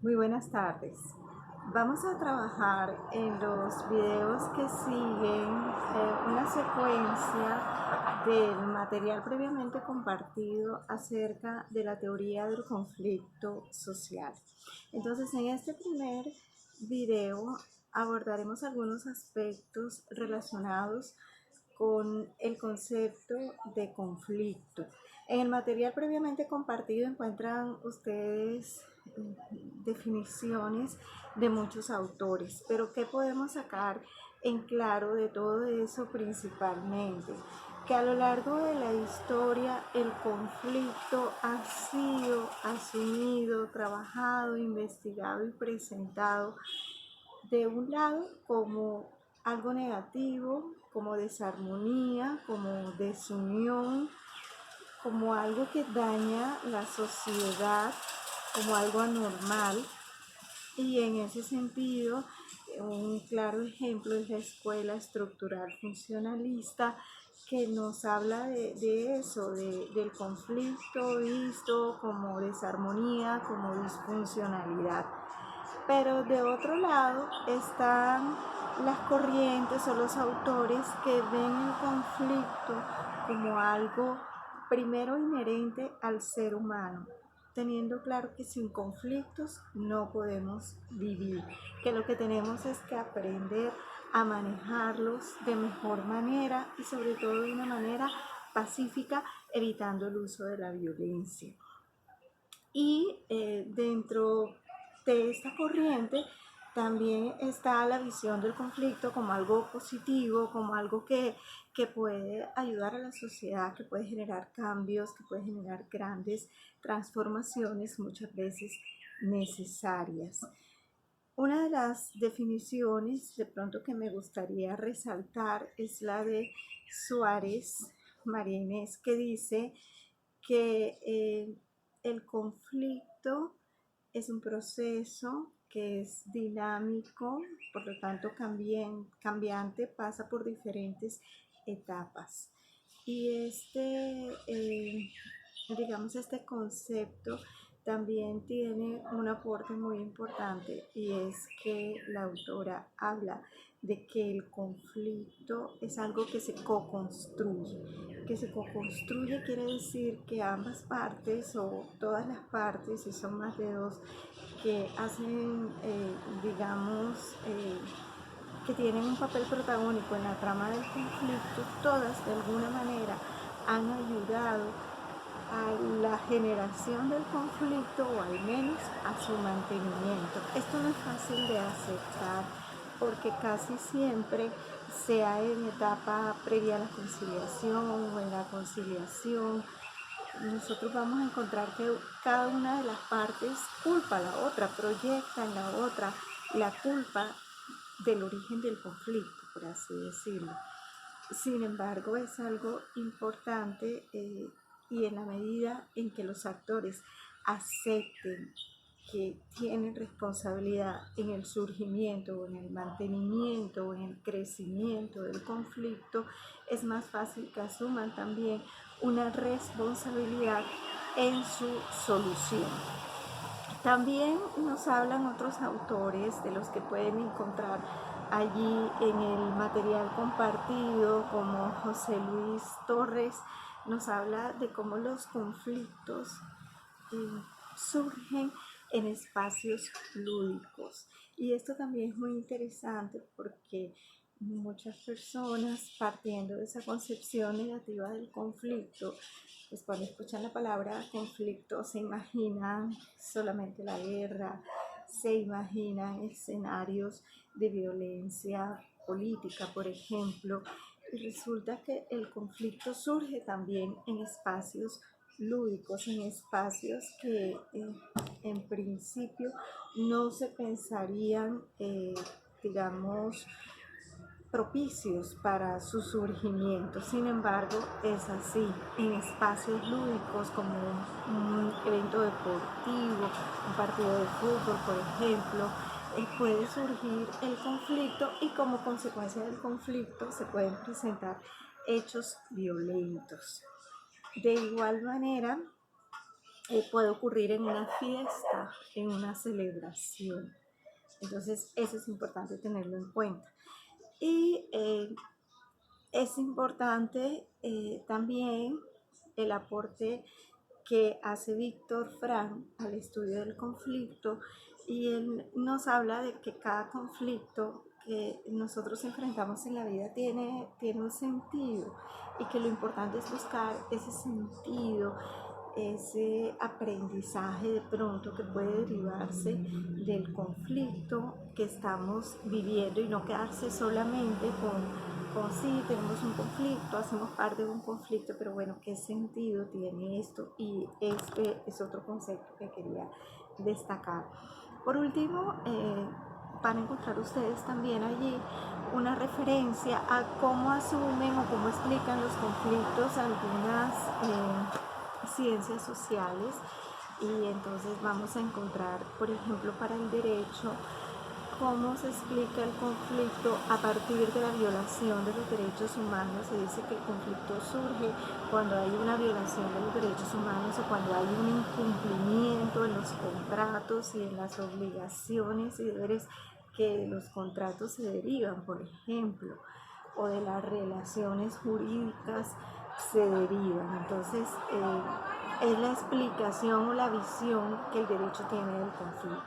Muy buenas tardes. Vamos a trabajar en los videos que siguen una secuencia del material previamente compartido acerca de la teoría del conflicto social. Entonces, en este primer video abordaremos algunos aspectos relacionados con el concepto de conflicto. En el material previamente compartido encuentran ustedes definiciones de muchos autores, pero ¿qué podemos sacar en claro de todo eso principalmente? Que a lo largo de la historia el conflicto ha sido asumido, trabajado, investigado y presentado de un lado como algo negativo, como desarmonía, como desunión, como algo que daña la sociedad, como algo anormal. Y en ese sentido, un claro ejemplo es la escuela estructural funcionalista, que nos habla de eso, del conflicto visto como desarmonía, como disfuncionalidad. Pero de otro lado están las corrientes o los autores que ven el conflicto como algo primero inherente al ser humano, teniendo claro que sin conflictos no podemos vivir, que lo que tenemos es que aprender a manejarlos de mejor manera y sobre todo de una manera pacífica, evitando el uso de la violencia. Y dentro de esta corriente también está la visión del conflicto como algo positivo, como algo que puede ayudar a la sociedad, que puede generar cambios, que puede generar grandes transformaciones, muchas veces necesarias. Una de las definiciones de pronto que me gustaría resaltar es la de Suárez María Inés, que dice que el conflicto es un proceso que es dinámico, por lo tanto cambiante, pasa por diferentes etapas. Y este concepto también tiene un aporte muy importante, y es que la autora habla de que el conflicto es algo que se co-construye. Que se co-construye quiere decir que ambas partes o todas las partes, si son más de dos, que hacen, que tienen un papel protagónico en la trama del conflicto, todas de alguna manera han ayudado a la generación del conflicto o al menos a su mantenimiento. Esto no es fácil de aceptar porque casi siempre, sea en etapa previa a la conciliación o en la conciliación, nosotros vamos a encontrar que cada una de las partes culpa a la otra, proyecta en la otra la culpa del origen del conflicto, por así decirlo. Sin embargo, es algo importante, y en la medida en que los actores acepten que tienen responsabilidad en el surgimiento, en el mantenimiento, en el crecimiento del conflicto, es más fácil que asuman también una responsabilidad en su solución. También nos hablan otros autores de los que pueden encontrar allí en el material compartido, como José Luis Torres. Nos habla de cómo los conflictos surgen en espacios lúdicos. Y esto también es muy interesante porque muchas personas, partiendo de esa concepción negativa del conflicto, pues cuando escuchan la palabra conflicto se imaginan solamente la guerra, se imaginan escenarios de violencia política, por ejemplo, y resulta que el conflicto surge también en espacios lúdicos, en espacios que en principio no se pensarían, digamos, propicios para su surgimiento. Sin embargo, es así. En espacios lúdicos como un evento deportivo, un partido de fútbol, por ejemplo, puede surgir el conflicto, y como consecuencia del conflicto se pueden presentar hechos violentos. De igual manera, puede ocurrir en una fiesta, en una celebración. Entonces, eso es importante tenerlo en cuenta. Y es importante también el aporte que hace Víctor Frank al estudio del conflicto, y él nos habla de que cada conflicto que nosotros enfrentamos en la vida tiene un sentido, y que lo importante es buscar ese sentido, ese aprendizaje de pronto que puede derivarse del conflicto que estamos viviendo, y no quedarse solamente con sí, tenemos un conflicto, hacemos parte de un conflicto, pero bueno, ¿qué sentido tiene esto? Y este es otro concepto que quería destacar. Por último, van a encontrar ustedes también allí una referencia a cómo asumen o cómo explican los conflictos algunas ciencias sociales. Y entonces vamos a encontrar, por ejemplo, para el derecho, cómo se explica el conflicto a partir de la violación de los derechos humanos. Se dice que el conflicto surge cuando hay una violación de los derechos humanos, o cuando hay un incumplimiento en los contratos y en las obligaciones y deberes que de los contratos se derivan, por ejemplo, o de las relaciones jurídicas se derivan. Entonces, es la explicación o la visión que el derecho tiene del conflicto.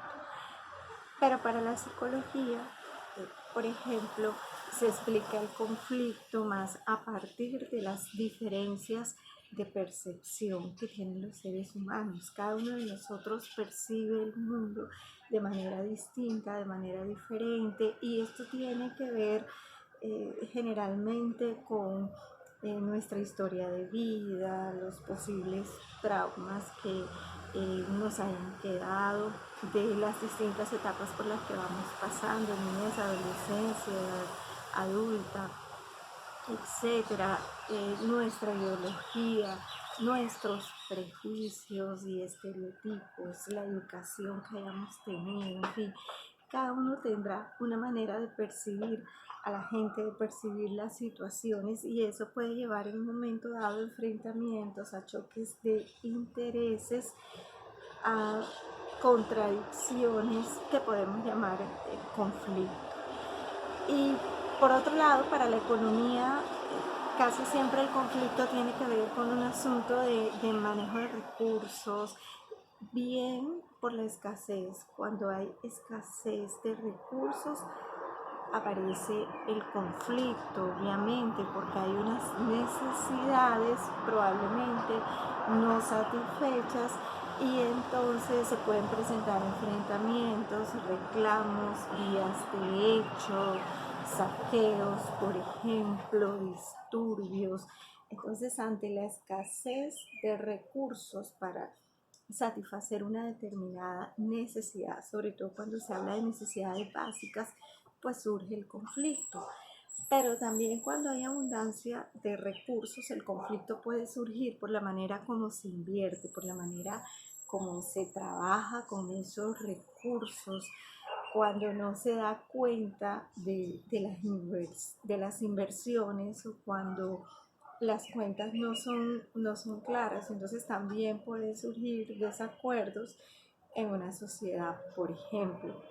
Pero para la psicología, por ejemplo, se explica el conflicto más a partir de las diferencias de percepción que tienen los seres humanos. Cada uno de nosotros percibe el mundo de manera distinta, de manera diferente, y esto tiene que ver generalmente con nuestra historia de vida, los posibles traumas que nos hayan quedado, de las distintas etapas por las que vamos pasando, niñez, adolescencia, edad adulta, etcétera, nuestra ideología, nuestros prejuicios y estereotipos, la educación que hayamos tenido, en fin, cada uno tendrá una manera de percibir a la gente, de percibir las situaciones, y eso puede llevar en un momento dado a enfrentamientos, a choques de intereses, a contradicciones que podemos llamar conflicto. Y por otro lado, para la economía, casi siempre el conflicto tiene que ver con un asunto de manejo de recursos, bien por la escasez. Cuando hay escasez de recursos, aparece el conflicto, obviamente, porque hay unas necesidades probablemente no satisfechas, y entonces se pueden presentar enfrentamientos, reclamos, vías de hecho, saqueos, por ejemplo, disturbios. Entonces, ante la escasez de recursos para satisfacer una determinada necesidad, sobre todo cuando se habla de necesidades básicas, pues surge el conflicto. Pero también cuando hay abundancia de recursos, el conflicto puede surgir por la manera como se invierte, por la manera como se trabaja con esos recursos, cuando no se da cuenta de las inversiones, o cuando las cuentas no son claras. Entonces también pueden surgir desacuerdos en una sociedad, por ejemplo.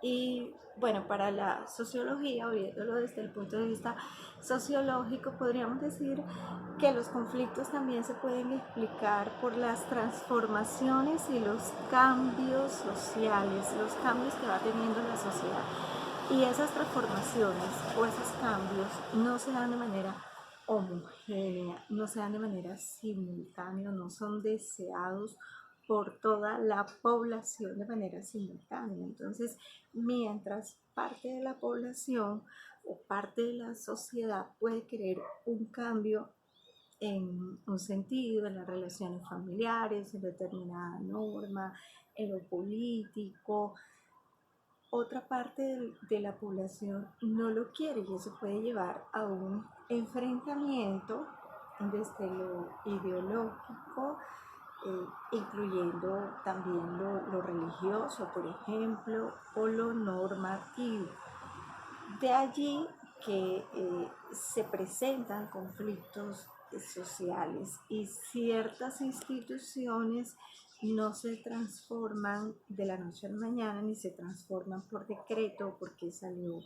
Y bueno, para la sociología, viéndolo desde el punto de vista sociológico, podríamos decir que los conflictos también se pueden explicar por las transformaciones y los cambios sociales, los cambios que va teniendo la sociedad. Y esas transformaciones o esos cambios no se dan de manera homogénea, no se dan de manera simultánea, no son deseados por toda la población de manera simultánea. Entonces, mientras parte de la población o parte de la sociedad puede querer un cambio en un sentido, en las relaciones familiares, en determinada norma, en lo político, otra parte de la población no lo quiere, y eso puede llevar a un enfrentamiento desde lo ideológico, incluyendo también lo religioso, por ejemplo, o lo normativo. De allí que se presentan conflictos sociales, y ciertas instituciones no se transforman de la noche a la mañana ni se transforman por decreto porque salió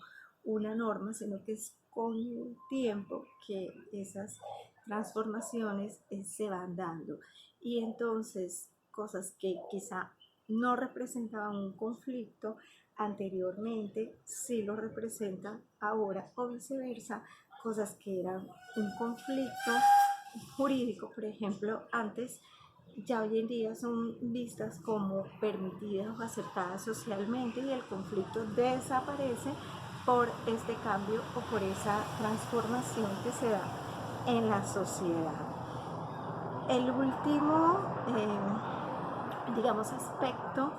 una norma, sino que es con el tiempo que esas transformaciones se van dando. Y entonces cosas que quizá no representaban un conflicto anteriormente sí lo representan ahora, o viceversa, cosas que eran un conflicto jurídico, por ejemplo, antes, ya hoy en día son vistas como permitidas o aceptadas socialmente, y el conflicto desaparece por este cambio o por esa transformación que se da en la sociedad. El último, digamos, aspecto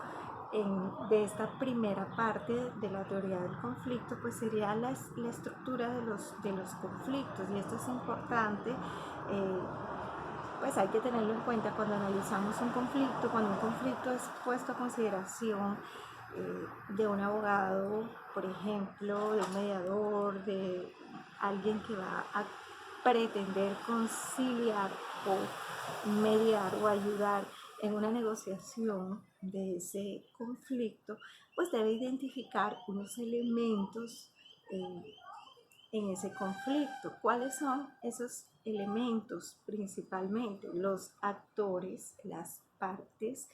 de esta primera parte de la teoría del conflicto, pues sería la estructura de los conflictos, y esto es importante. Pues hay que tenerlo en cuenta cuando analizamos un conflicto, cuando un conflicto es puesto a consideración de un abogado, por ejemplo, de un mediador, de alguien que va a pretender conciliar o mediar o ayudar en una negociación de ese conflicto, pues debe identificar unos elementos en ese conflicto. ¿Cuáles son esos elementos? Principalmente los actores, las partes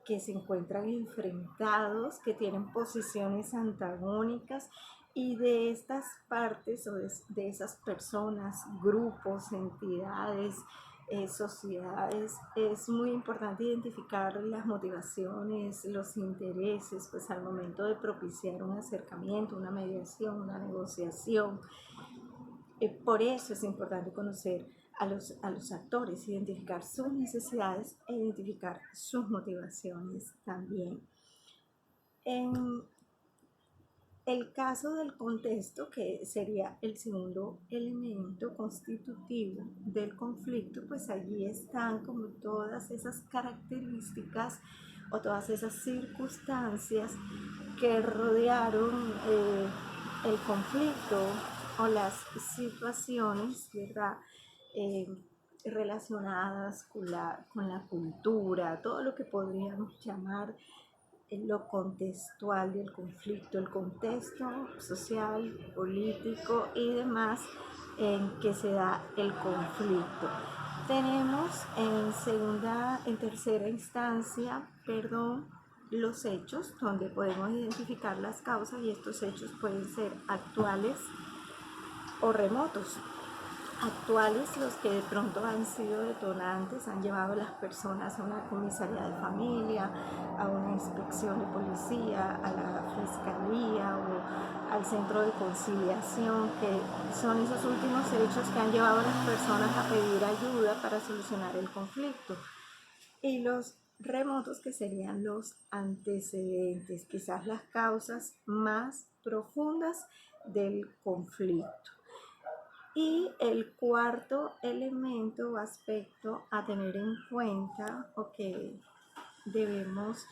que se encuentran enfrentados, que tienen posiciones antagónicas, y de estas partes o de esas personas, grupos, entidades, sociedades, es muy importante identificar las motivaciones, los intereses, pues al momento de propiciar un acercamiento, una mediación, una negociación. Por eso es importante conocer a los actores, identificar sus necesidades e identificar sus motivaciones también. En el caso del contexto, que sería el segundo elemento constitutivo del conflicto, pues allí están como todas esas características o todas esas circunstancias que rodearon el conflicto, o las situaciones, ¿verdad? Eh, relacionadas con la cultura, todo lo que podríamos llamar lo contextual del conflicto, el contexto social, político y demás en que se da el conflicto. Tenemos en tercera instancia, los hechos, donde podemos identificar las causas, y estos hechos pueden ser actuales o remotos. Actuales, los que de pronto han sido detonantes, han llevado a las personas a una comisaría de familia, a una inspección de policía, a la fiscalía o al centro de conciliación, que son esos últimos hechos que han llevado a las personas a pedir ayuda para solucionar el conflicto. Y los remotos, que serían los antecedentes, quizás las causas más profundas del conflicto. Y el cuarto elemento o aspecto a tener en cuenta, o que debemos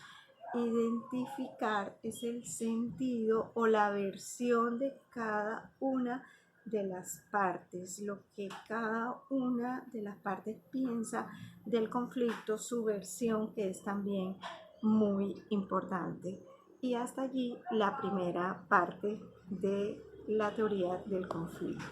identificar, es el sentido o la versión de cada una de las partes, lo que cada una de las partes piensa del conflicto, su versión, que es también muy importante. Y hasta allí la primera parte de la teoría del conflicto.